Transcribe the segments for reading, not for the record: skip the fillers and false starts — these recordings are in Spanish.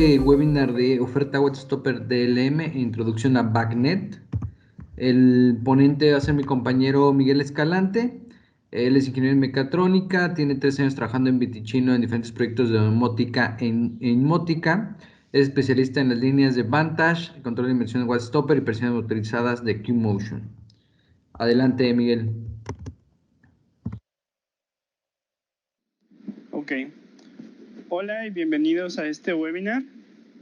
este webinar de oferta WhatsApp DLM e introducción a BACnet. El ponente va a ser mi compañero Miguel Escalante. Él es ingeniero en mecatrónica, tiene 3 años trabajando en Vitichino en diferentes proyectos de domótica e inmótica. Es especialista en las líneas de Vantage, control de inmersión de WhatsApp y presiones motorizadas de QMotion. Adelante, Miguel. Ok. Hola y bienvenidos a este webinar.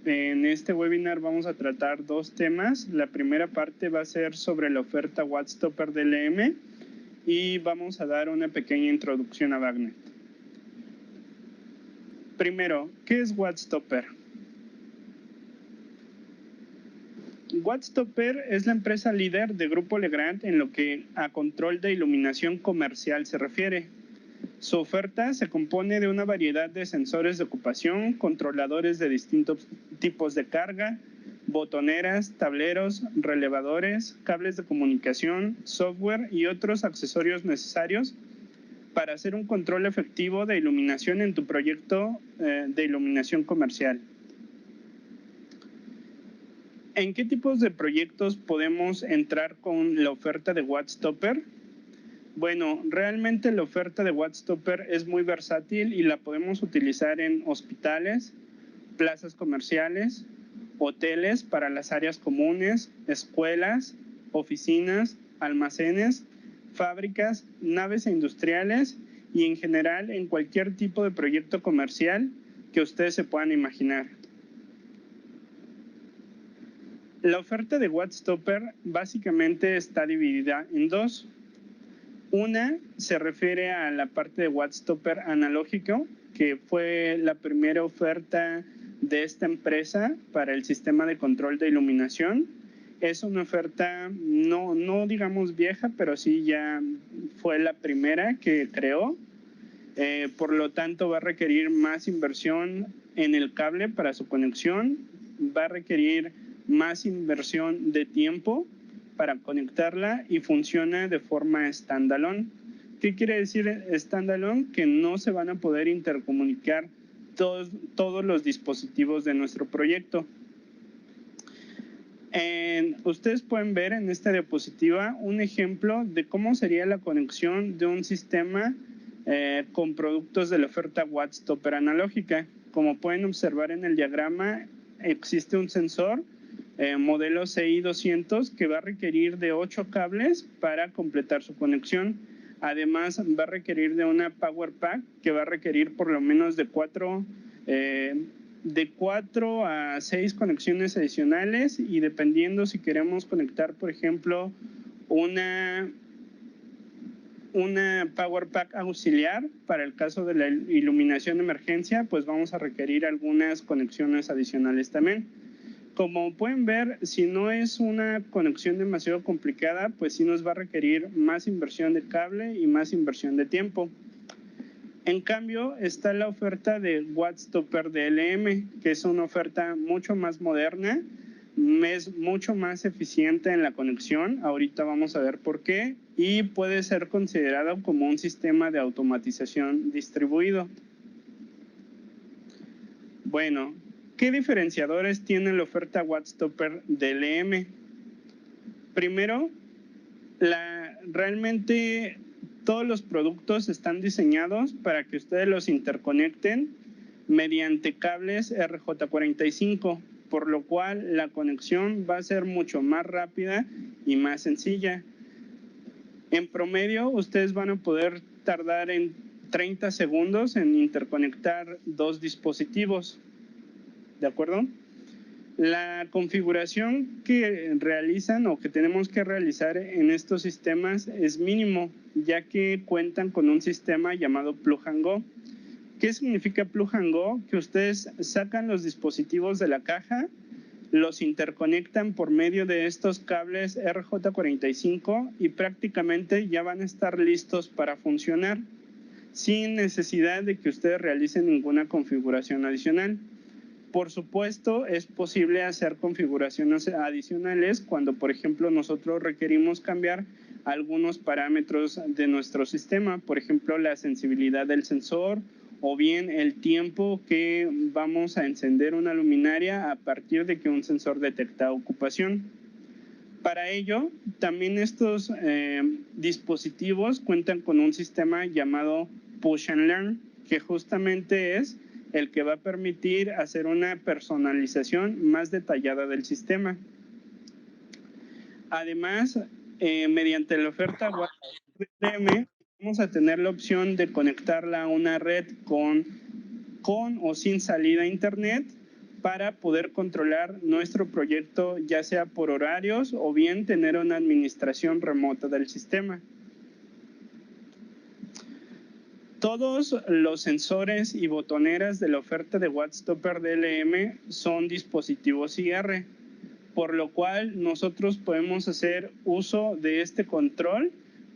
En este webinar vamos a tratar dos temas. La primera parte va a ser sobre la oferta WhatsApp DLM y vamos a dar una pequeña introducción a BACnet. Primero, ¿qué es WhatsApp? WhatsApp es la empresa líder de Grupo Legrand en lo que a control de iluminación comercial se refiere. Su oferta se compone de una variedad de sensores de ocupación, controladores de distintos tipos de carga, botoneras, tableros, relevadores, cables de comunicación, software y otros accesorios necesarios para hacer un control efectivo de iluminación en tu proyecto de iluminación comercial. ¿En qué tipos de proyectos podemos entrar con la oferta de WhatsApp? Bueno, realmente la oferta de WhatsApp es muy versátil y la podemos utilizar en hospitales, plazas comerciales, hoteles para las áreas comunes, escuelas, oficinas, almacenes, fábricas, naves industriales y en general en cualquier tipo de proyecto comercial que ustedes se puedan imaginar. La oferta de WhatsApp básicamente está dividida en dos. Una se refiere a la parte de WhatsApp analógico, que fue la primera oferta de esta empresa para el sistema de control de iluminación. Es una oferta no digamos vieja, pero sí ya fue la primera que creó. Por lo tanto, va a requerir más inversión en el cable para su conexión, va a requerir más inversión de tiempo para conectarla y funciona de forma standalone. ¿Qué quiere decir standalone? Que no se van a poder intercomunicar todos los dispositivos de nuestro proyecto. Ustedes pueden ver en esta diapositiva un ejemplo de cómo sería la conexión de un sistema con productos de la oferta WhatsApp analógica. Como pueden observar en el diagrama, existe un sensor modelo CI200 que va a requerir de 8 cables para completar su conexión. Además, va a requerir de una Power Pack que va a requerir por lo menos de 4 a 6 conexiones adicionales y dependiendo si queremos conectar, por ejemplo, una Power Pack auxiliar para el caso de la iluminación de emergencia, pues vamos a requerir algunas conexiones adicionales también. Como pueden ver, si no es una conexión demasiado complicada, pues sí nos va a requerir más inversión de cable y más inversión de tiempo. En cambio, está la oferta de WhatsApp DLM, que es una oferta mucho más moderna, es mucho más eficiente en la conexión. Ahorita vamos a ver por qué. Y puede ser considerado como un sistema de automatización distribuido. Bueno, ¿qué diferenciadores tiene la oferta WhatsApp DLM? Primero, realmente todos los productos están diseñados para que ustedes los interconecten mediante cables RJ45, por lo cual la conexión va a ser mucho más rápida y más sencilla. En promedio, ustedes van a poder tardar en 30 segundos en interconectar 2 dispositivos. ¿De acuerdo? La configuración que realizan o que tenemos que realizar en estos sistemas es mínimo, ya que cuentan con un sistema llamado Plug and Go. ¿Qué significa Plug and Go? Que ustedes sacan los dispositivos de la caja, los interconectan por medio de estos cables RJ45 y prácticamente ya van a estar listos para funcionar sin necesidad de que ustedes realicen ninguna configuración adicional. Por supuesto, es posible hacer configuraciones adicionales cuando, por ejemplo, nosotros requerimos cambiar algunos parámetros de nuestro sistema, por ejemplo, la sensibilidad del sensor o bien el tiempo que vamos a encender una luminaria a partir de que un sensor detecta ocupación. Para ello, también estos dispositivos cuentan con un sistema llamado Push and Learn, que justamente es el que va a permitir hacer una personalización más detallada del sistema. Además, mediante la oferta WhatsApp vamos a tener la opción de conectarla a una red con o sin salida a internet para poder controlar nuestro proyecto, ya sea por horarios o bien tener una administración remota del sistema. Todos los sensores y botoneras de la oferta de Wattstopper DLM son dispositivos IR, por lo cual nosotros podemos hacer uso de este control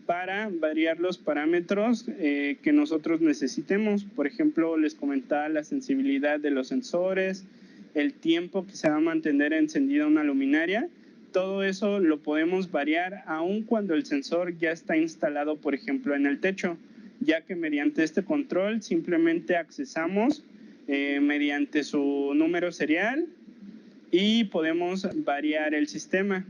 para variar los parámetros que nosotros necesitemos. Por ejemplo, les comentaba la sensibilidad de los sensores, el tiempo que se va a mantener encendida una luminaria. Todo eso lo podemos variar aun cuando el sensor ya está instalado, por ejemplo, en el techo, ya que mediante este control simplemente accesamos mediante su número serial y podemos variar el sistema.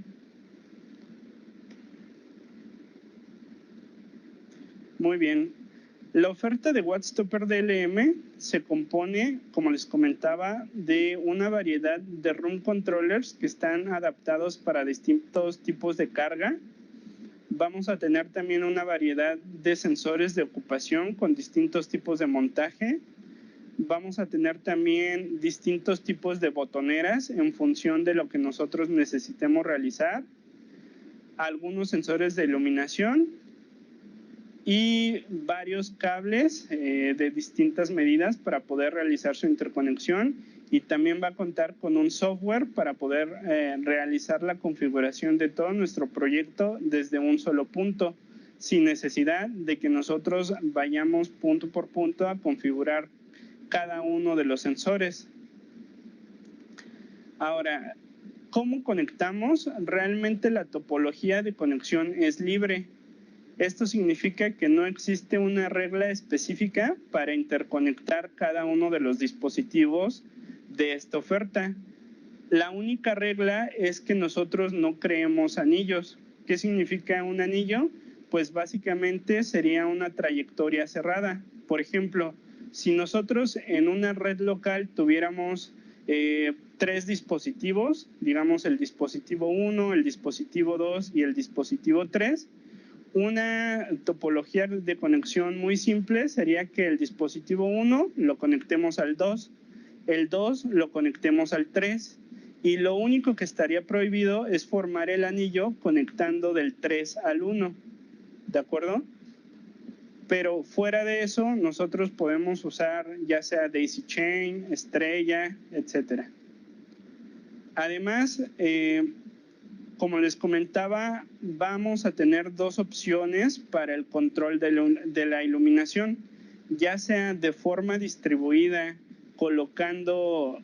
Muy bien. La oferta de Wattstopper DLM se compone, como les comentaba, de una variedad de room controllers que están adaptados para distintos tipos de carga. Vamos a tener también una variedad de sensores de ocupación con distintos tipos de montaje. Vamos a tener también distintos tipos de botoneras en función de lo que nosotros necesitemos realizar. Algunos sensores de iluminación y varios cables de distintas medidas para poder realizar su interconexión, y también va a contar con un software para poder realizar la configuración de todo nuestro proyecto desde un solo punto, sin necesidad de que nosotros vayamos punto por punto a configurar cada uno de los sensores. Ahora, ¿cómo conectamos? Realmente la topología de conexión es libre. Esto significa que no existe una regla específica para interconectar cada uno de los dispositivos de esta oferta. La única regla es que nosotros no creemos anillos. ¿Qué significa un anillo? Pues básicamente sería una trayectoria cerrada. Por ejemplo, si nosotros en una red local tuviéramos 3 dispositivos, digamos el dispositivo 1, el dispositivo 2 y el dispositivo 3, una topología de conexión muy simple sería que el dispositivo 1 lo conectemos al 2, el 2 lo conectemos al 3, y lo único que estaría prohibido es formar el anillo conectando del 3 al 1, ¿de acuerdo? Pero fuera de eso, nosotros podemos usar ya sea Daisy Chain, Estrella, etc. Además, como les comentaba, vamos a tener 2 opciones para el control de la iluminación, ya sea de forma distribuida, colocando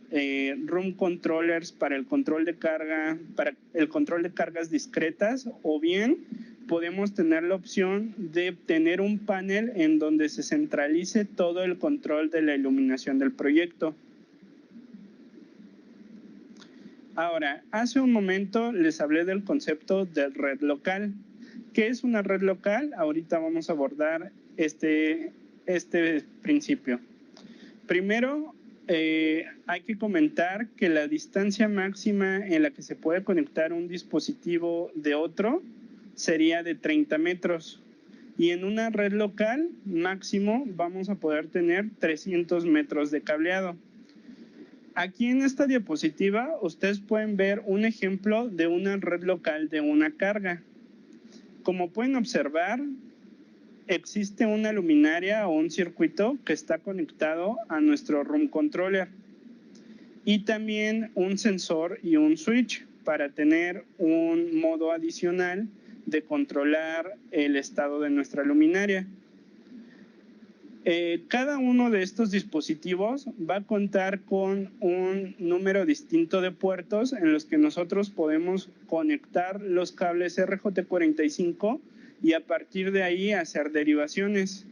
room controllers para el control de carga, para el control de cargas discretas, o bien podemos tener la opción de tener un panel en donde se centralice todo el control de la iluminación del proyecto. Ahora, hace un momento les hablé del concepto de red local. ¿Qué es una red local? Ahorita vamos a abordar este principio. Primero, hay que comentar que la distancia máxima en la que se puede conectar un dispositivo de otro sería de 30 metros. Y en una red local, máximo, vamos a poder tener 300 metros de cableado. Aquí en esta diapositiva ustedes pueden ver un ejemplo de una red local de una carga. Como pueden observar, existe una luminaria o un circuito que está conectado a nuestro room controller, y también un sensor y un switch para tener un modo adicional de controlar el estado de nuestra luminaria. Cada uno de estos dispositivos va a contar con un número distinto de puertos en los que nosotros podemos conectar los cables RJ45 y a partir de ahí hacer derivaciones.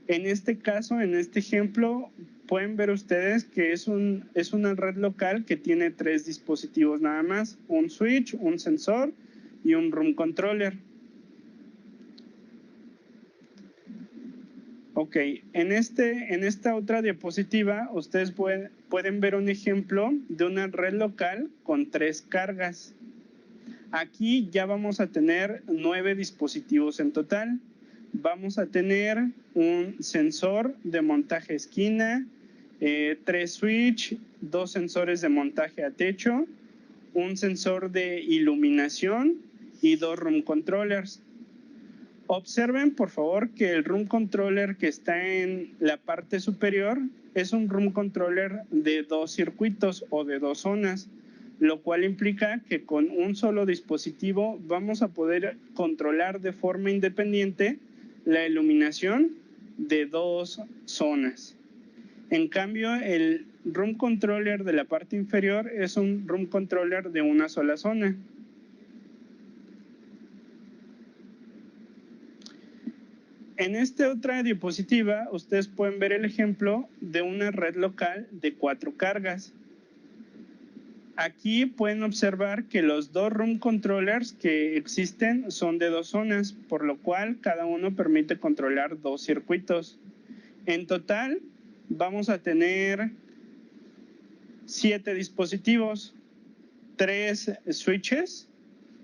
En este caso, en este ejemplo, pueden ver ustedes que es una red local que tiene 3 dispositivos nada más, un switch, un sensor y un room controller. Ok, en esta otra diapositiva ustedes pueden ver un ejemplo de una red local con 3 cargas. Aquí ya vamos a tener 9 dispositivos en total. Vamos a tener un sensor de montaje esquina, 3 switch, 2 sensores de montaje a techo, un sensor de iluminación y 2 room controllers. Observen, por favor, que el room controller que está en la parte superior es un room controller de 2 circuitos o de 2 zonas, lo cual implica que con un solo dispositivo vamos a poder controlar de forma independiente la iluminación de 2 zonas. En cambio, el room controller de la parte inferior es un room controller de una sola zona. En esta otra diapositiva, ustedes pueden ver el ejemplo de una red local de 4 cargas. Aquí pueden observar que los 2 room controllers que existen son de 2 zonas, por lo cual cada uno permite controlar 2 circuitos. En total, vamos a tener 7 dispositivos, 3 switches,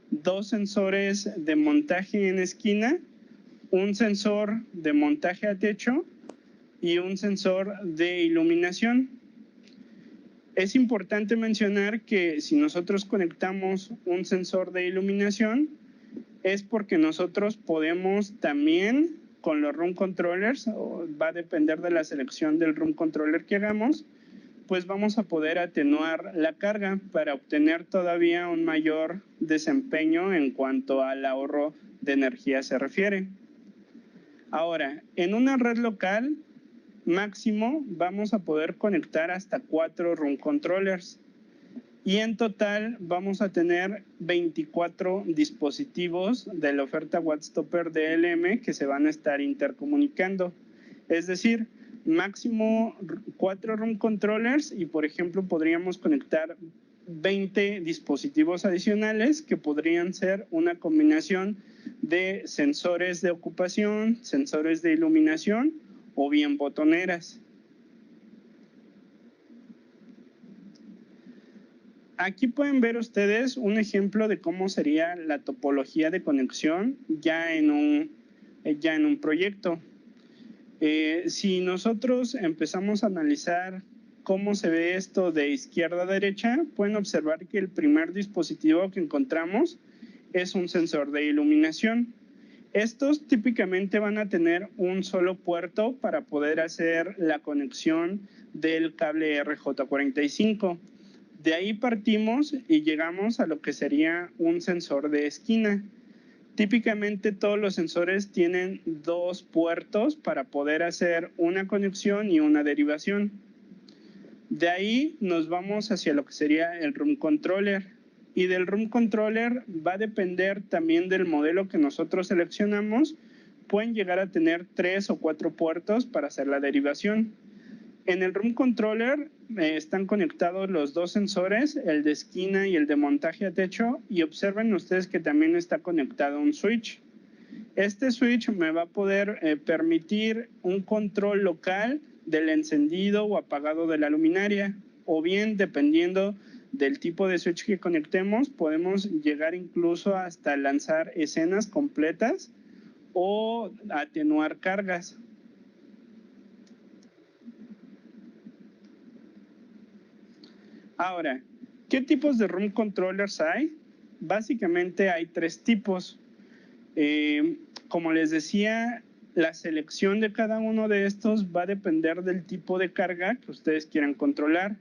2 sensores de montaje en esquina, un sensor de montaje a techo y un sensor de iluminación. Es importante mencionar que si nosotros conectamos un sensor de iluminación es porque nosotros podemos también con los room controllers, va a depender de la selección del room controller que hagamos, pues vamos a poder atenuar la carga para obtener todavía un mayor desempeño en cuanto al ahorro de energía se refiere. Ahora, en una red local máximo vamos a poder conectar hasta 4 room controllers y en total vamos a tener 24 dispositivos de la oferta Wattstopper DLM que se van a estar intercomunicando. Es decir, máximo 4 room controllers y por ejemplo podríamos conectar 20 dispositivos adicionales que podrían ser una combinación de sensores de ocupación, sensores de iluminación o bien botoneras. Aquí pueden ver ustedes un ejemplo de cómo sería la topología de conexión ya en un proyecto. Si nosotros empezamos a analizar cómo se ve esto de izquierda a derecha, pueden observar que el primer dispositivo que encontramos es un sensor de iluminación. Estos típicamente van a tener un solo puerto para poder hacer la conexión del cable RJ45. De ahí partimos y llegamos a lo que sería un sensor de esquina. Típicamente todos los sensores tienen 2 puertos para poder hacer una conexión y una derivación. De ahí nos vamos hacia lo que sería el room controller. Y del room controller va a depender también del modelo que nosotros seleccionamos. Pueden llegar a tener 3 o 4 puertos para hacer la derivación. En el room controller están conectados los 2 sensores, el de esquina y el de montaje a techo, y observen ustedes que también está conectado un switch. Este switch me va a poder permitir un control local del encendido o apagado de la luminaria, o bien dependiendo del tipo de switch que conectemos, podemos llegar incluso hasta lanzar escenas completas o atenuar cargas. Ahora, ¿qué tipos de room controllers hay? Básicamente hay 3 tipos. Como les decía, la selección de cada uno de estos va a depender del tipo de carga que ustedes quieran controlar.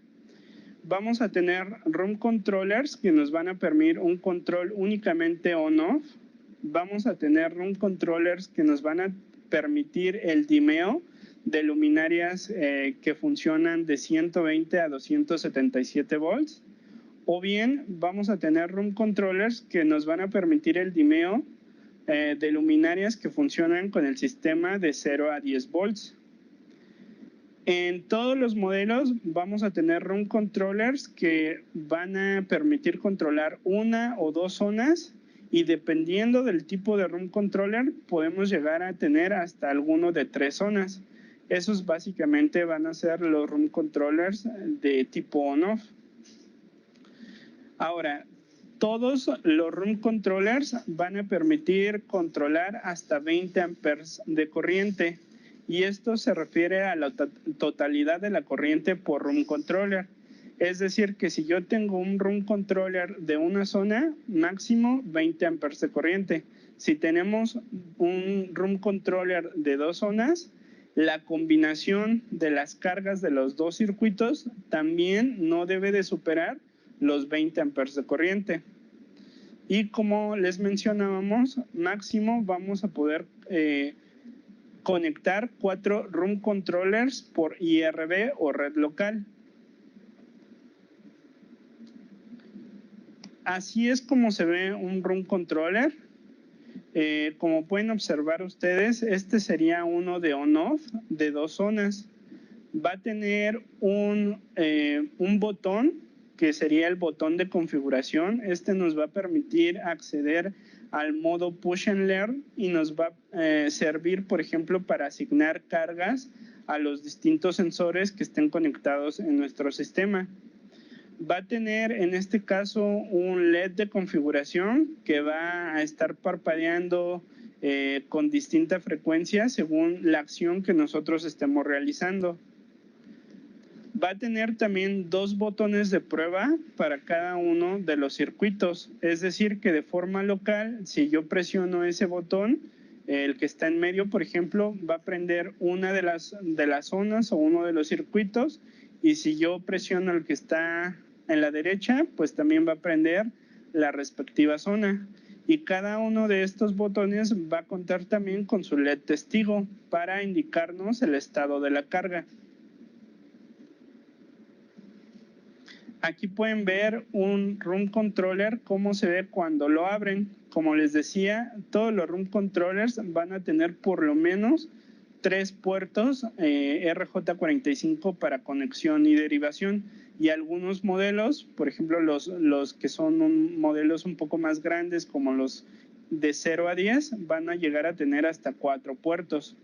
Vamos a tener room controllers que nos van a permitir un control únicamente on-off. Vamos a tener room controllers que nos van a permitir el dimeo de luminarias que funcionan de 120 a 277 volts. O bien vamos a tener room controllers que nos van a permitir el dimeo de luminarias que funcionan con el sistema de 0 a 10 volts. En todos los modelos vamos a tener room controllers que van a permitir controlar una o dos zonas, y dependiendo del tipo de room controller podemos llegar a tener hasta alguno de 3 zonas. Esos básicamente van a ser los room controllers de tipo on-off. Ahora, todos los room controllers van a permitir controlar hasta 20 amperes de corriente, y esto se refiere a la totalidad de la corriente por room controller. Es decir, que si yo tengo un room controller de una zona, máximo 20 amperes de corriente. Si tenemos un room controller de 2 zonas, la combinación de las cargas de los 2 circuitos también no debe de superar los 20 amperes de corriente. Y como les mencionábamos, máximo vamos a poder conectar 4 room controllers por IRB o red local. Así es como se ve un room controller. Como pueden observar ustedes, este sería uno de on-off de 2 zonas. Va a tener un botón que sería el botón de configuración. Este nos va a permitir acceder al modo Push and Learn y nos va a servir, por ejemplo, para asignar cargas a los distintos sensores que estén conectados en nuestro sistema. Va a tener en este caso un LED de configuración que va a estar parpadeando con distinta frecuencia según la acción que nosotros estemos realizando. Va a tener también 2 botones de prueba para cada uno de los circuitos. Es decir, que de forma local, si yo presiono ese botón, el que está en medio, por ejemplo, va a prender una de las zonas o uno de los circuitos, y si yo presiono el que está en la derecha, pues también va a prender la respectiva zona. Y cada uno de estos botones va a contar también con su LED testigo para indicarnos el estado de la carga. Aquí pueden ver un room controller, cómo se ve cuando lo abren. Como les decía, todos los room controllers van a tener por lo menos 3 puertos RJ45 para conexión y derivación. Y algunos modelos, por ejemplo los que son modelos un poco más grandes como los de 0 a 10, van a llegar a tener hasta 4 puertos.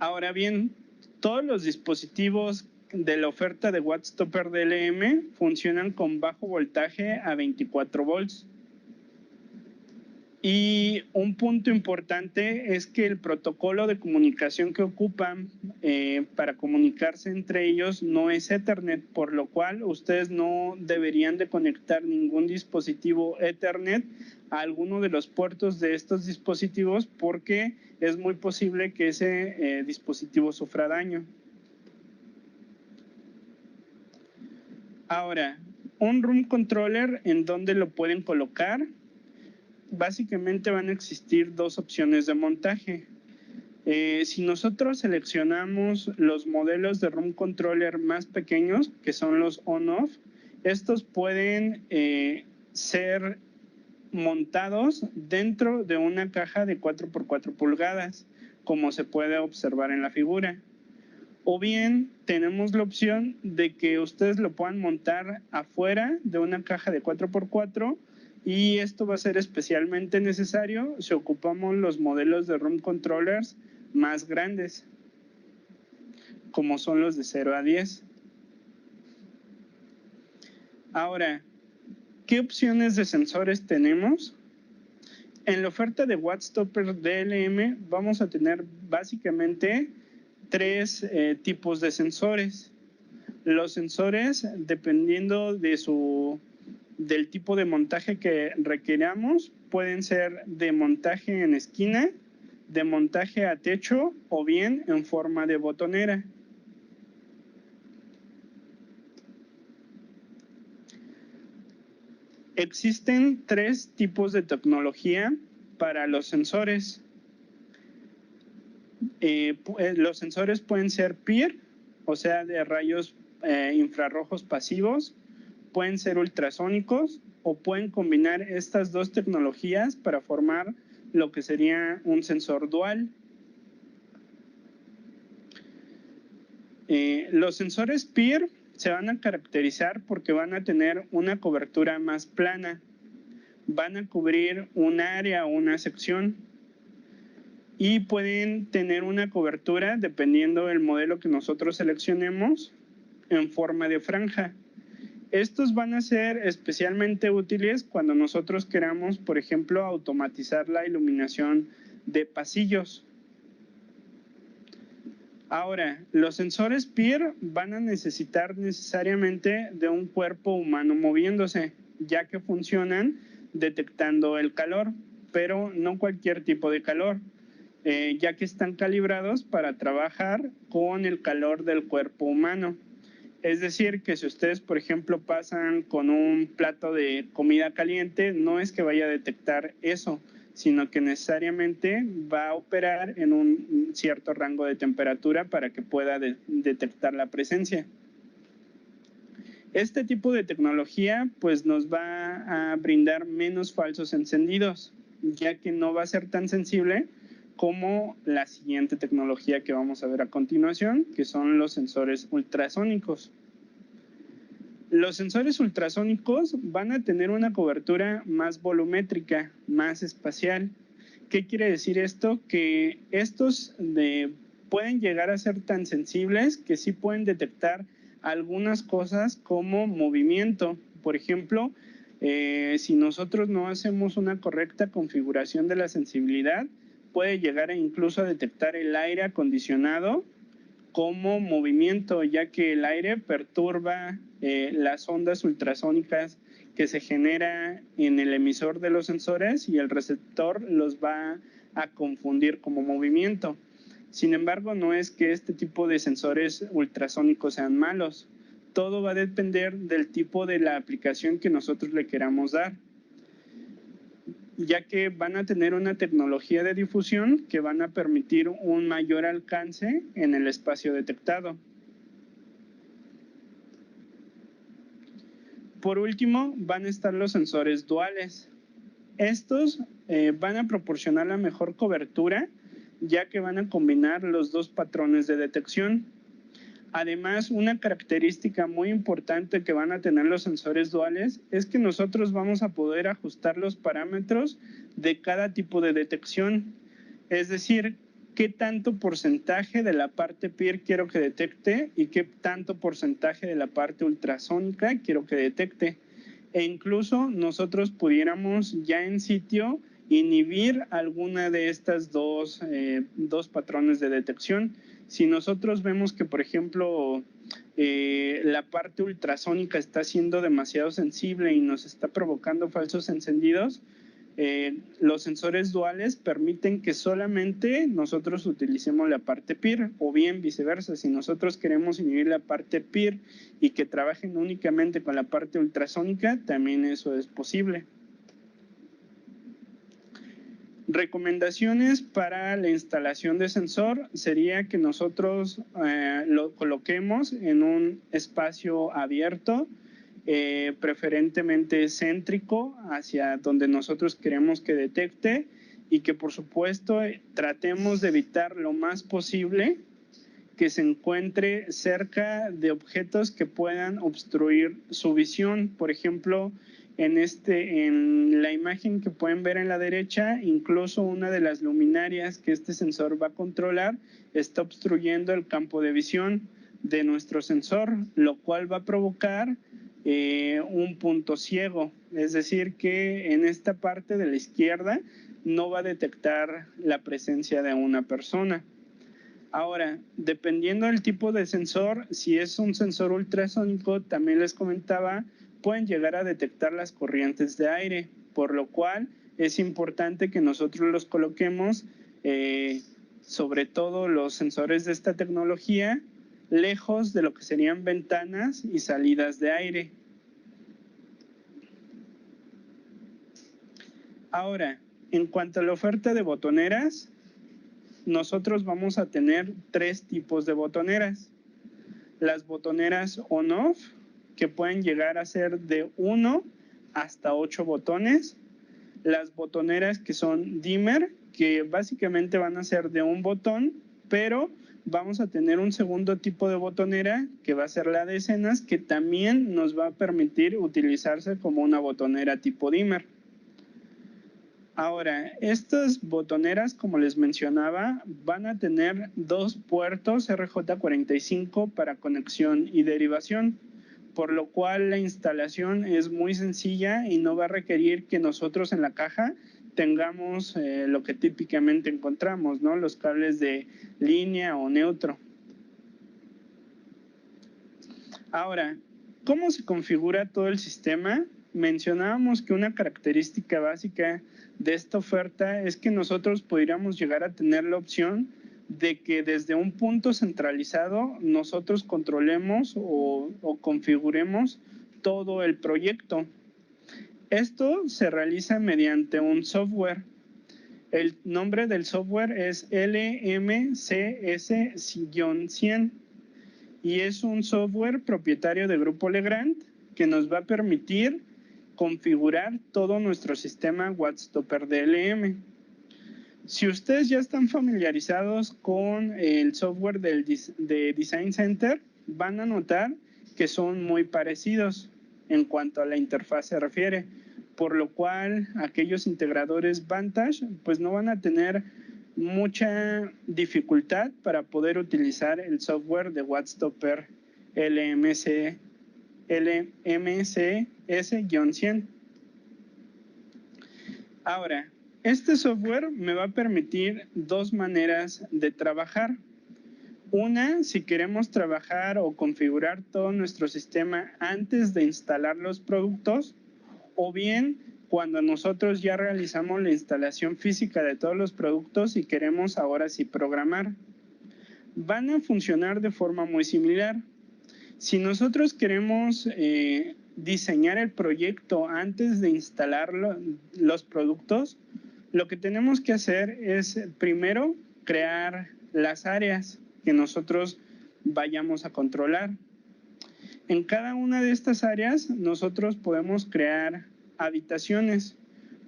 Ahora bien, todos los dispositivos de la oferta de Wattstopper DLM funcionan con bajo voltaje a 24 volts. Y un punto importante es que el protocolo de comunicación que ocupan para comunicarse entre ellos no es Ethernet, por lo cual ustedes no deberían de conectar ningún dispositivo Ethernet a alguno de los puertos de estos dispositivos, porque es muy posible que ese dispositivo sufra daño. Ahora, un room controller, ¿en dónde lo pueden colocar? Básicamente van a existir 2 opciones de montaje. Si nosotros seleccionamos los modelos de room controller más pequeños, que son los on-off, estos pueden ser montados dentro de una caja de 4x4 pulgadas, como se puede observar en la figura. O bien tenemos la opción de que ustedes lo puedan montar afuera de una caja de 4x4, y esto va a ser especialmente necesario si ocupamos los modelos de room controllers más grandes, como son los de 0 a 10. Ahora, ¿qué opciones de sensores tenemos? En la oferta de Wattstopper DLM vamos a tener básicamente 3 tipos de sensores. Los sensores, dependiendo del tipo de montaje que requeramos, pueden ser de montaje en esquina, de montaje a techo o bien en forma de botonera. Existen 3 tipos de tecnología para los sensores. Los sensores pueden ser PIR, o sea, de rayos infrarrojos pasivos, pueden ser ultrasónicos o pueden combinar estas dos tecnologías para formar lo que sería un sensor dual. Los sensores PIR se van a caracterizar porque van a tener una cobertura más plana, van a cubrir un área o una sección y pueden tener una cobertura, dependiendo del modelo que nosotros seleccionemos, en forma de franja. Estos van a ser especialmente útiles cuando nosotros queramos, por ejemplo, automatizar la iluminación de pasillos. Ahora, los sensores PIR van a necesitar necesariamente de un cuerpo humano moviéndose, ya que funcionan detectando el calor, pero no cualquier tipo de calor, ya que están calibrados para trabajar con el calor del cuerpo humano. Es decir, que si ustedes, por ejemplo, pasan con un plato de comida caliente, no es que vaya a detectar eso, sino que necesariamente va a operar en un cierto rango de temperatura para que pueda detectar la presencia. Este tipo de tecnología pues nos va a brindar menos falsos encendidos, ya que no va a ser tan sensible como la siguiente tecnología que vamos a ver a continuación, que son los sensores ultrasónicos. Los sensores ultrasónicos van a tener una cobertura más volumétrica, más espacial. ¿Qué quiere decir esto? Que estos pueden llegar a ser tan sensibles que sí pueden detectar algunas cosas como movimiento. Por ejemplo, si nosotros no hacemos una correcta configuración de la sensibilidad, puede llegar incluso a detectar el aire acondicionado como movimiento, ya que el aire perturba las ondas ultrasónicas que se genera en el emisor de los sensores y el receptor los va a confundir como movimiento. Sin embargo, no es que este tipo de sensores ultrasónicos sean malos. Todo va a depender del tipo de la aplicación que nosotros le queramos dar, ya que van a tener una tecnología de difusión que van a permitir un mayor alcance en el espacio detectado. Por último, van a estar los sensores duales. Estos van a proporcionar la mejor cobertura, ya que van a combinar los dos patrones de detección. Además, una característica muy importante que van a tener los sensores duales es que nosotros vamos a poder ajustar los parámetros de cada tipo de detección. Es decir, qué tanto porcentaje de la parte PIR quiero que detecte y qué tanto porcentaje de la parte ultrasónica quiero que detecte. E incluso nosotros pudiéramos ya en sitio inhibir alguna de estas dos patrones de detección. Si nosotros vemos que, por ejemplo, la parte ultrasónica está siendo demasiado sensible y nos está provocando falsos encendidos, los sensores duales permiten que solamente nosotros utilicemos la parte PIR, o bien viceversa. Si nosotros queremos inhibir la parte PIR y que trabajen únicamente con la parte ultrasónica, también eso es posible. Recomendaciones para la instalación de sensor sería que nosotros lo coloquemos en un espacio abierto, preferentemente céntrico hacia donde nosotros queremos que detecte, y que por supuesto tratemos de evitar lo más posible que se encuentre cerca de objetos que puedan obstruir su visión. Por ejemplo, en la imagen que pueden ver en la derecha, incluso una de las luminarias que este sensor va a controlar está obstruyendo el campo de visión de nuestro sensor, lo cual va a provocar un punto ciego. Es decir, que en esta parte de la izquierda no va a detectar la presencia de una persona. Ahora, dependiendo del tipo de sensor, si es un sensor ultrasónico, también les comentaba, pueden llegar a detectar las corrientes de aire, por lo cual es importante que nosotros los coloquemos, sobre todo los sensores de esta tecnología, lejos de lo que serían ventanas y salidas de aire. Ahora, en cuanto a la oferta de botoneras, nosotros vamos a tener 3 tipos de botoneras. Las botoneras on-off, que pueden llegar a ser de 1 hasta 8 botones. Las botoneras que son dimmer, que básicamente van a ser de un botón, pero vamos a tener un segundo tipo de botonera que va a ser la de escenas, que también nos va a permitir utilizarse como una botonera tipo dimmer. Ahora, estas botoneras, como les mencionaba, van a tener 2 puertos RJ45 para conexión y derivación, por lo cual la instalación es muy sencilla y no va a requerir que nosotros en la caja tengamos lo que típicamente encontramos, ¿no? Los cables de línea o neutro. Ahora, ¿cómo se configura todo el sistema? Mencionábamos que una característica básica de esta oferta es que nosotros podríamos llegar a tener la opción de que desde un punto centralizado nosotros controlemos o configuremos todo el proyecto. Esto se realiza mediante un software. El nombre del software es LMCS-100 y es un software propietario de Grupo Legrand que nos va a permitir configurar todo nuestro sistema Wattstopper DLM. Si ustedes ya están familiarizados con el software de Design Center, van a notar que son muy parecidos en cuanto a la interfaz se refiere, por lo cual aquellos integradores Vantage pues no van a tener mucha dificultad para poder utilizar el software de Wattstopper LMCS-100. Ahora, este software me va a permitir 2 maneras de trabajar. Una, si queremos trabajar o configurar todo nuestro sistema antes de instalar los productos, o bien cuando nosotros ya realizamos la instalación física de todos los productos y queremos ahora sí programar. Van a funcionar de forma muy similar. Si nosotros queremos diseñar el proyecto antes de instalar los productos, lo que tenemos que hacer es primero crear las áreas que nosotros vayamos a controlar. En cada una de estas áreas nosotros podemos crear habitaciones.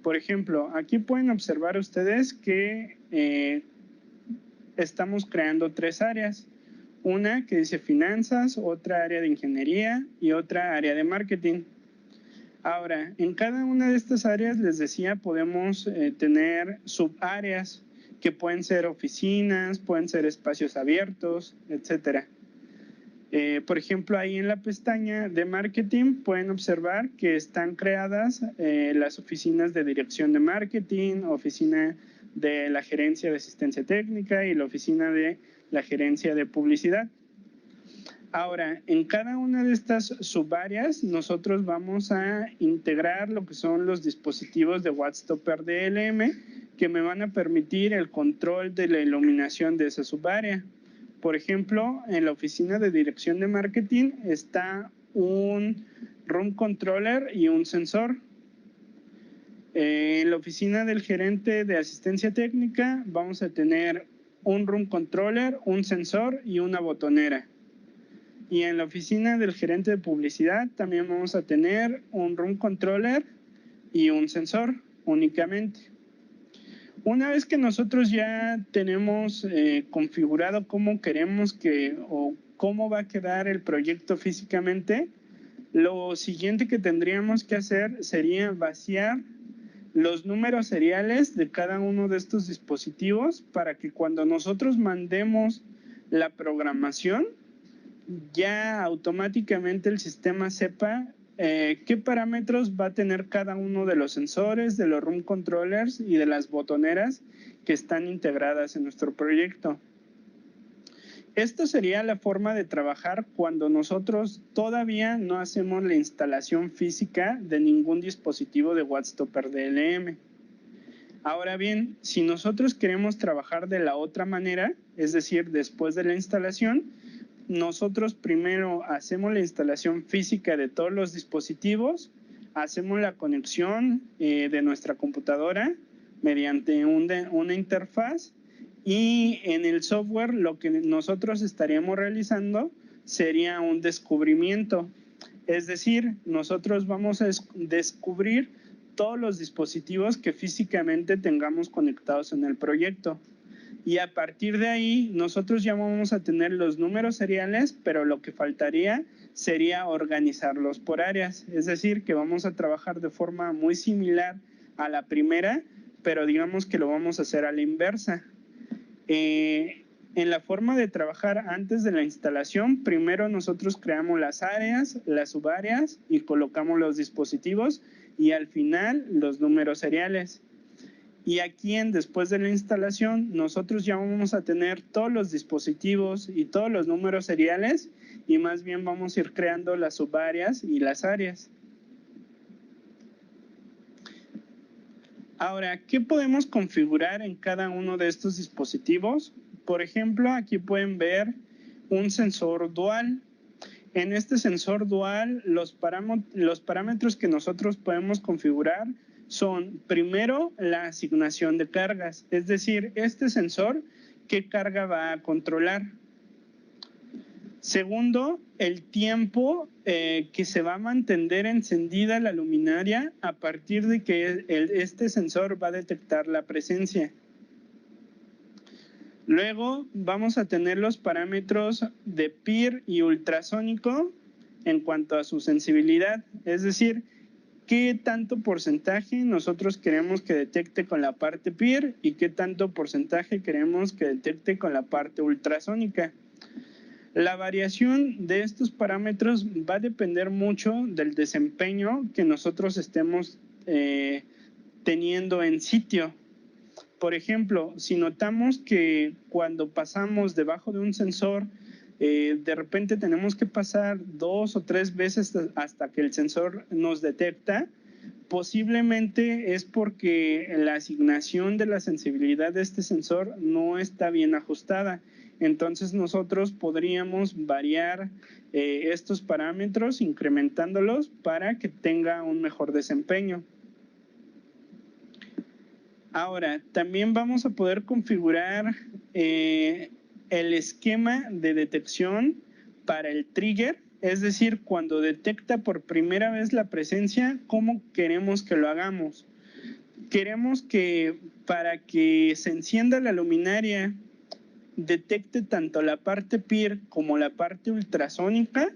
Por ejemplo, aquí pueden observar ustedes que estamos creando 3 áreas. Una que dice finanzas, otra área de ingeniería y otra área de marketing. Ahora, en cada una de estas áreas, les decía, podemos tener subáreas que pueden ser oficinas, pueden ser espacios abiertos, etcétera. Por ejemplo, ahí en la pestaña de marketing pueden observar que están creadas las oficinas de dirección de marketing, oficina de la gerencia de asistencia técnica y la oficina de la gerencia de publicidad. Ahora, en cada una de estas subáreas nosotros vamos a integrar lo que son los dispositivos de Wattstopper DLM que me van a permitir el control de la iluminación de esa subárea. Por ejemplo, en la oficina de dirección de marketing está un room controller y un sensor. En la oficina del gerente de asistencia técnica vamos a tener un room controller, un sensor y una botonera. Y en la oficina del gerente de publicidad también vamos a tener un room controller y un sensor únicamente. Una vez que nosotros ya tenemos configurado cómo queremos que o cómo va a quedar el proyecto físicamente, lo siguiente que tendríamos que hacer sería vaciar los números seriales de cada uno de estos dispositivos para que cuando nosotros mandemos la programación, ya automáticamente el sistema sepa qué parámetros va a tener cada uno de los sensores, de los room controllers y de las botoneras que están integradas en nuestro proyecto. Esto sería la forma de trabajar cuando nosotros todavía no hacemos la instalación física de ningún dispositivo de Wattstopper DLM. Ahora bien, si nosotros queremos trabajar de la otra manera, es decir, después de la instalación, nosotros primero hacemos la instalación física de todos los dispositivos, hacemos la conexión de nuestra computadora mediante una interfaz y en el software lo que nosotros estaríamos realizando sería un descubrimiento. Es decir, nosotros vamos a descubrir todos los dispositivos que físicamente tengamos conectados en el proyecto. Y a partir de ahí, nosotros ya vamos a tener los números seriales, pero lo que faltaría sería organizarlos por áreas. Es decir, que vamos a trabajar de forma muy similar a la primera, pero digamos que lo vamos a hacer a la inversa. En la forma de trabajar antes de la instalación, primero nosotros creamos las áreas, las subáreas y colocamos los dispositivos y al final los números seriales. Y aquí después de la instalación, nosotros ya vamos a tener todos los dispositivos y todos los números seriales y más bien vamos a ir creando las subáreas y las áreas. Ahora, ¿qué podemos configurar en cada uno de estos dispositivos? Por ejemplo, aquí pueden ver un sensor dual. En este sensor dual, los parámetros que nosotros podemos configurar son, primero, la asignación de cargas. Es decir, este sensor, ¿qué carga va a controlar? Segundo, el tiempo que se va a mantener encendida la luminaria a partir de que este sensor va a detectar la presencia. Luego vamos a tener los parámetros de PIR y ultrasónico en cuanto a su sensibilidad, es decir, qué tanto porcentaje nosotros queremos que detecte con la parte PIR y qué tanto porcentaje queremos que detecte con la parte ultrasónica. La variación de estos parámetros va a depender mucho del desempeño que nosotros estemos teniendo en sitio. Por ejemplo, si notamos que cuando pasamos debajo de un sensor, de repente tenemos que pasar 2 o 3 veces hasta que el sensor nos detecta, posiblemente es porque la asignación de la sensibilidad de este sensor no está bien ajustada. Entonces nosotros podríamos variar estos parámetros incrementándolos para que tenga un mejor desempeño. Ahora, también vamos a poder configurar el esquema de detección para el trigger, es decir, cuando detecta por primera vez la presencia, ¿cómo queremos que lo hagamos? Queremos que para que se encienda la luminaria detecte tanto la parte PIR como la parte ultrasónica,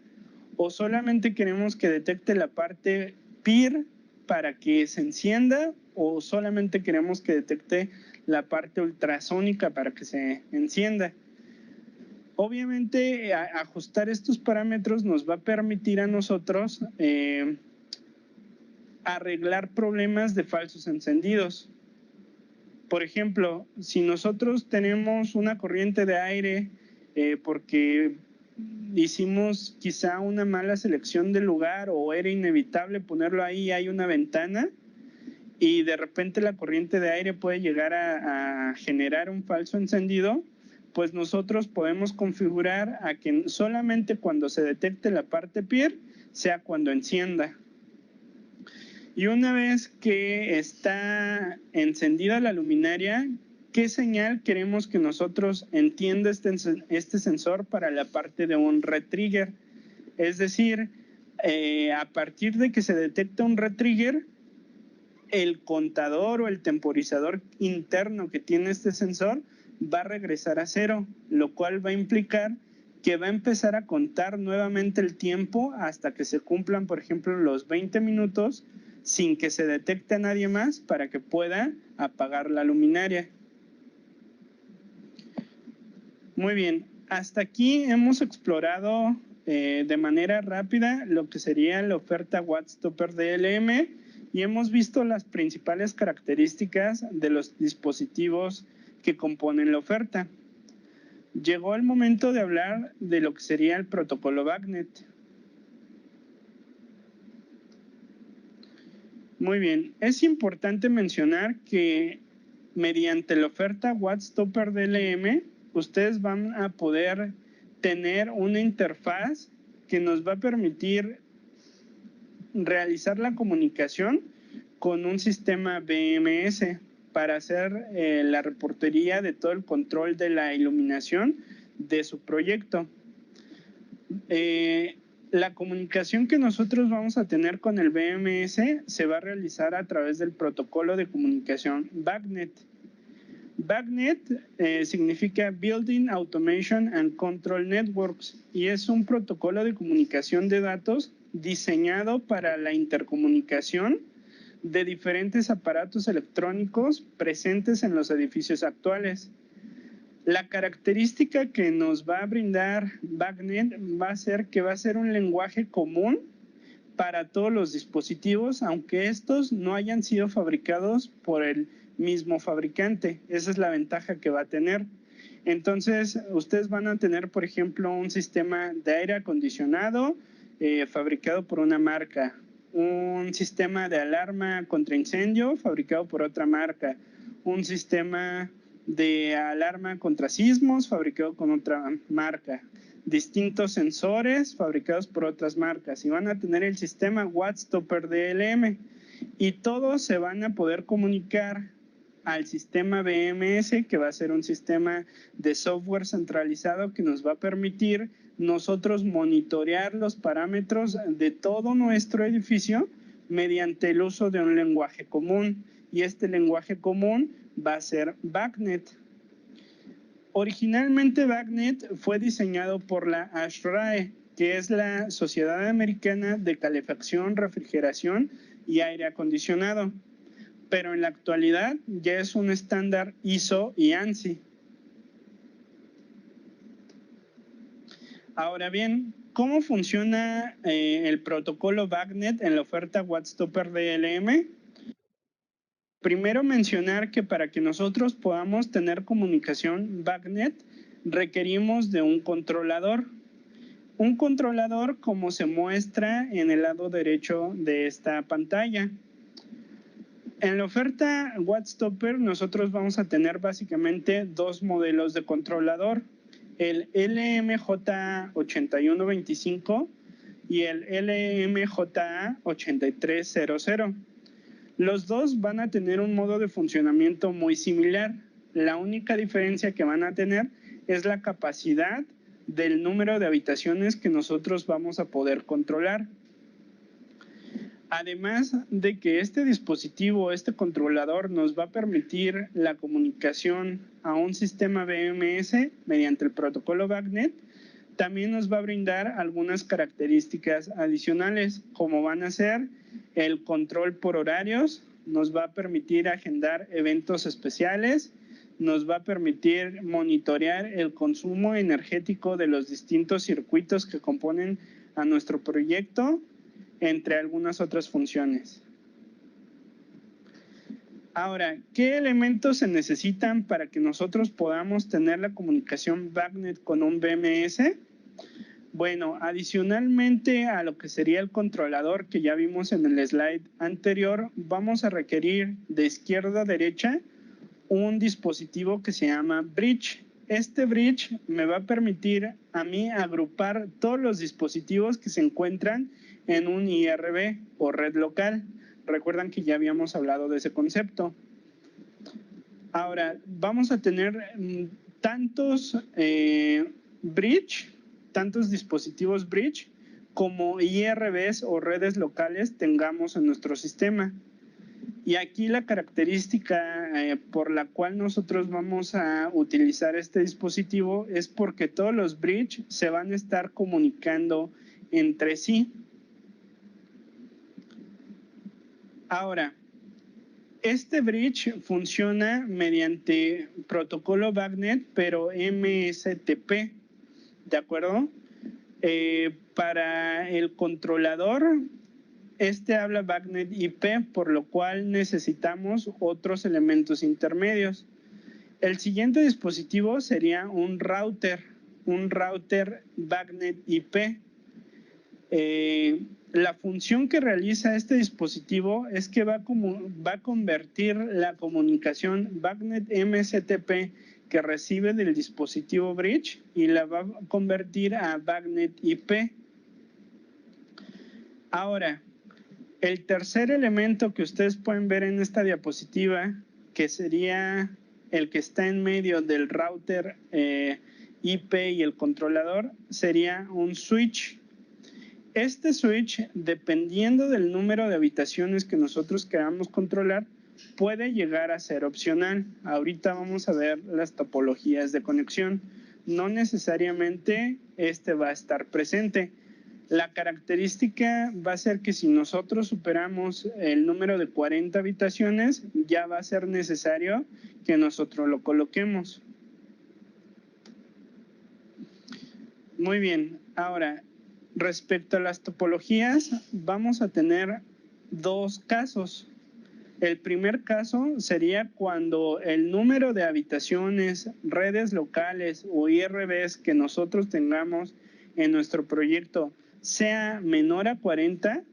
o solamente queremos que detecte la parte PIR para que se encienda, o solamente queremos que detecte la parte ultrasónica para que se encienda. Obviamente, ajustar estos parámetros nos va a permitir a nosotros arreglar problemas de falsos encendidos. Por ejemplo, si nosotros tenemos una corriente de aire porque hicimos quizá una mala selección del lugar o era inevitable ponerlo ahí, hay una ventana y de repente la corriente de aire puede llegar a generar un falso encendido, pues nosotros podemos configurar a que solamente cuando se detecte la parte PIR sea cuando encienda. Y una vez que está encendida la luminaria, ¿qué señal queremos que nosotros entienda este sensor para la parte de un retrigger? Es decir, a partir de que se detecta un retrigger, el contador o el temporizador interno que tiene este sensor va a regresar a 0, lo cual va a implicar que va a empezar a contar nuevamente el tiempo hasta que se cumplan, por ejemplo, los 20 minutos sin que se detecte a nadie más para que pueda apagar la luminaria. Muy bien, hasta aquí hemos explorado de manera rápida lo que sería la oferta Wattstopper DLM y hemos visto las principales características de los dispositivos que componen la oferta. Llegó el momento de hablar de lo que sería el protocolo BACnet. Muy bien, es importante mencionar que mediante la oferta Wattstopper DLM, ustedes van a poder tener una interfaz que nos va a permitir realizar la comunicación con un sistema BMS para hacer la reportería de todo el control de la iluminación de su proyecto. La comunicación que nosotros vamos a tener con el BMS se va a realizar a través del protocolo de comunicación BACnet. BACnet significa Building Automation and Control Networks y es un protocolo de comunicación de datos diseñado para la intercomunicación de diferentes aparatos electrónicos presentes en los edificios actuales. La característica que nos va a brindar BACnet va a ser que va a ser un lenguaje común para todos los dispositivos, aunque estos no hayan sido fabricados por el mismo fabricante. Esa es la ventaja que va a tener. Entonces, ustedes van a tener, por ejemplo, un sistema de aire acondicionado fabricado por una marca, un sistema de alarma contra incendio fabricado por otra marca, un sistema de alarma contra sismos fabricado con otra marca, distintos sensores fabricados por otras marcas y van a tener el sistema Wattstopper DLM y todos se van a poder comunicar al sistema BMS, que va a ser un sistema de software centralizado que nos va a permitir nosotros monitorear los parámetros de todo nuestro edificio mediante el uso de un lenguaje común y este lenguaje común va a ser BACnet. Originalmente BACnet fue diseñado por la ASHRAE, que es la Sociedad Americana de Calefacción, Refrigeración y Aire Acondicionado, pero en la actualidad ya es un estándar ISO y ANSI. Ahora bien, ¿cómo funciona el protocolo BACnet en la oferta Wattstopper DLM? Primero mencionar que para que nosotros podamos tener comunicación BACnet requerimos de un controlador. Un controlador como se muestra en el lado derecho de esta pantalla. En la oferta Wattstopper nosotros vamos a tener básicamente dos modelos de controlador, el LMJ8125 y el LMJA8300. Los dos van a tener un modo de funcionamiento muy similar. La única diferencia que van a tener es la capacidad del número de habitaciones que nosotros vamos a poder controlar. Además de que este dispositivo, este controlador, nos va a permitir la comunicación a un sistema BMS mediante el protocolo BACnet, también nos va a brindar algunas características adicionales, como van a ser el control por horarios, nos va a permitir agendar eventos especiales, nos va a permitir monitorear el consumo energético de los distintos circuitos que componen a nuestro proyecto, entre algunas otras funciones. Ahora, ¿qué elementos se necesitan para que nosotros podamos tener la comunicación BACnet con un BMS? Bueno, adicionalmente a lo que sería el controlador que ya vimos en el slide anterior, vamos a requerir de izquierda a derecha un dispositivo que se llama bridge. Este bridge me va a permitir a mí agrupar todos los dispositivos que se encuentran en un IRB o red local. Recuerdan que ya habíamos hablado de ese concepto. Ahora, vamos a tener tantos bridge, tantos dispositivos bridge, como IRBs o redes locales tengamos en nuestro sistema. Y aquí la característica por la cual nosotros vamos a utilizar este dispositivo es porque todos los bridge se van a estar comunicando entre sí. Ahora, este bridge funciona mediante protocolo BACnet, pero MSTP, ¿de acuerdo? Para el controlador, este habla BACnet IP, por lo cual necesitamos otros elementos intermedios. El siguiente dispositivo sería un router BACnet IP. La función que realiza este dispositivo es que va a convertir la comunicación BACnet MSTP que recibe del dispositivo bridge y la va a convertir a BACnet IP. Ahora, el tercer elemento que ustedes pueden ver en esta diapositiva, que sería el que está en medio del router IP y el controlador, sería un switch. Este switch, dependiendo del número de habitaciones que nosotros queramos controlar, puede llegar a ser opcional. Ahorita vamos a ver las topologías de conexión. No necesariamente este va a estar presente. La característica va a ser que si nosotros superamos el número de 40 habitaciones, ya va a ser necesario que nosotros lo coloquemos. Muy bien, ahora, respecto a las topologías, vamos a tener dos casos. El primer caso sería cuando el número de habitaciones, redes locales o IRBs que nosotros tengamos en nuestro proyecto sea menor a 40,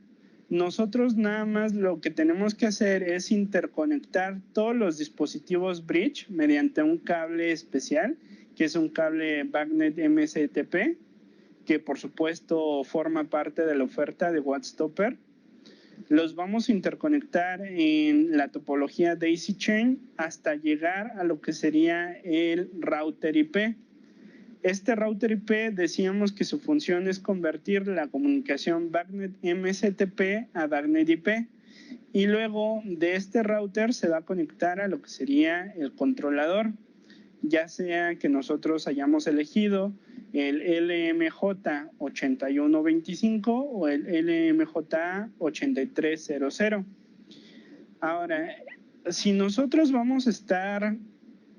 nosotros nada más lo que tenemos que hacer es interconectar todos los dispositivos bridge mediante un cable especial, que es un cable BACnet MSTP, que por supuesto forma parte de la oferta de WhatsTopper. Los vamos a interconectar en la topología Daisy Chain hasta llegar a lo que sería el router IP. Este router IP decíamos que su función es convertir la comunicación BACnet MSTP a BACnet IP. Y luego de este router se va a conectar a lo que sería el controlador, ya sea que nosotros hayamos elegido el LMJ8125 o el LMJ8300. Ahora, si nosotros vamos a estar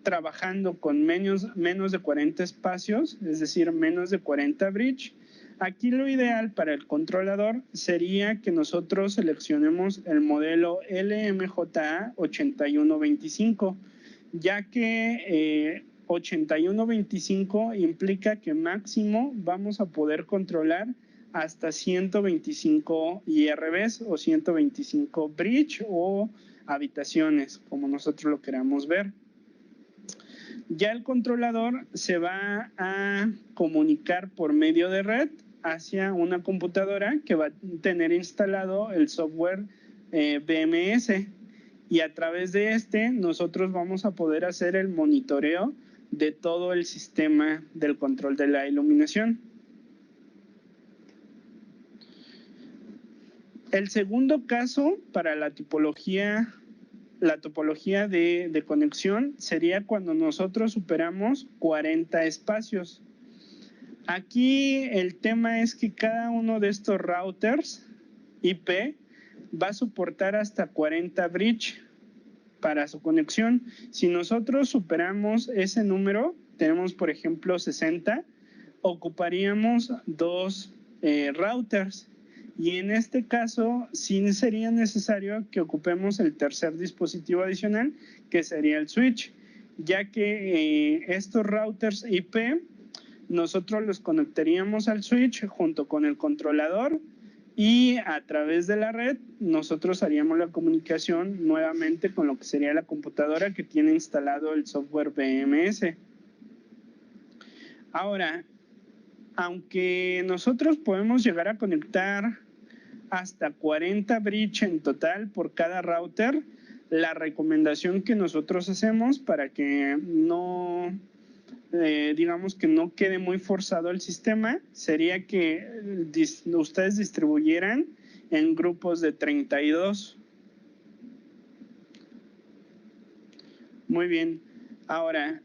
trabajando con menos de 40 espacios, es decir, menos de 40 bridge, aquí lo ideal para el controlador sería que nosotros seleccionemos el modelo LMJA8125, ya que 8125 implica que máximo vamos a poder controlar hasta 125 IRBs o 125 bridge o habitaciones, como nosotros lo queramos ver. Ya el controlador se va a comunicar por medio de red hacia una computadora que va a tener instalado el software BMS, y a través de este nosotros vamos a poder hacer el monitoreo de todo el sistema del control de la iluminación. El segundo caso para la topología de conexión sería cuando nosotros superamos 40 espacios. Aquí el tema es que cada uno de estos routers IP va a soportar hasta 40 bridge para su conexión. Si nosotros superamos ese número, tenemos por ejemplo 60, ocuparíamos dos routers. Y en este caso sí sería necesario que ocupemos el tercer dispositivo adicional, que sería el switch, ya que estos routers IP nosotros los conectaríamos al switch junto con el controlador, y a través de la red nosotros haríamos la comunicación nuevamente con lo que sería la computadora que tiene instalado el software BMS. Ahora, aunque nosotros podemos llegar a conectar hasta 40 bridge en total por cada router, la recomendación que nosotros hacemos para que no, digamos que no quede muy forzado el sistema, sería que ustedes distribuyeran en grupos de 32. Muy bien. Ahora,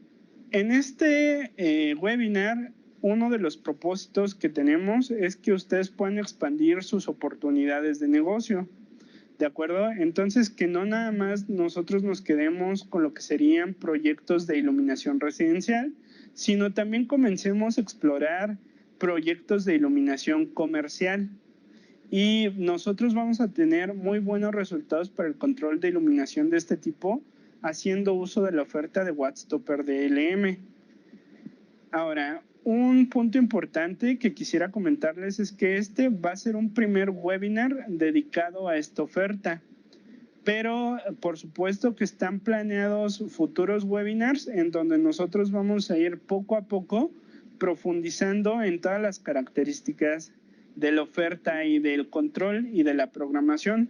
en este webinar, uno de los propósitos que tenemos es que ustedes puedan expandir sus oportunidades de negocio, ¿de acuerdo? Entonces, que no nada más nosotros nos quedemos con lo que serían proyectos de iluminación residencial, sino también comencemos a explorar proyectos de iluminación comercial. Y nosotros vamos a tener muy buenos resultados para el control de iluminación de este tipo, haciendo uso de la oferta de WhatsTopper DLM. Ahora, un punto importante que quisiera comentarles es que este va a ser un primer webinar dedicado a esta oferta, pero por supuesto que están planeados futuros webinars en donde nosotros vamos a ir poco a poco profundizando en todas las características de la oferta y del control y de la programación,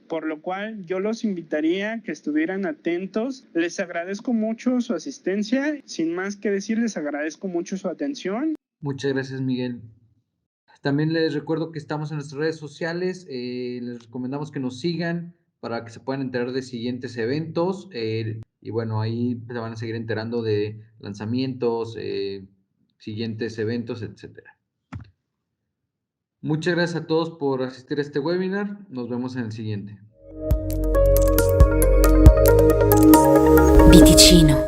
por lo cual yo los invitaría a que estuvieran atentos. Les agradezco mucho su asistencia. Sin más que decir, les agradezco mucho su atención. Muchas gracias, Miguel. También les recuerdo que estamos en nuestras redes sociales, les recomendamos que nos sigan para que se puedan enterar de siguientes eventos, y bueno, ahí se van a seguir enterando de lanzamientos, siguientes eventos, etcétera. Muchas gracias a todos por asistir a este webinar. Nos vemos en el siguiente. Viticino.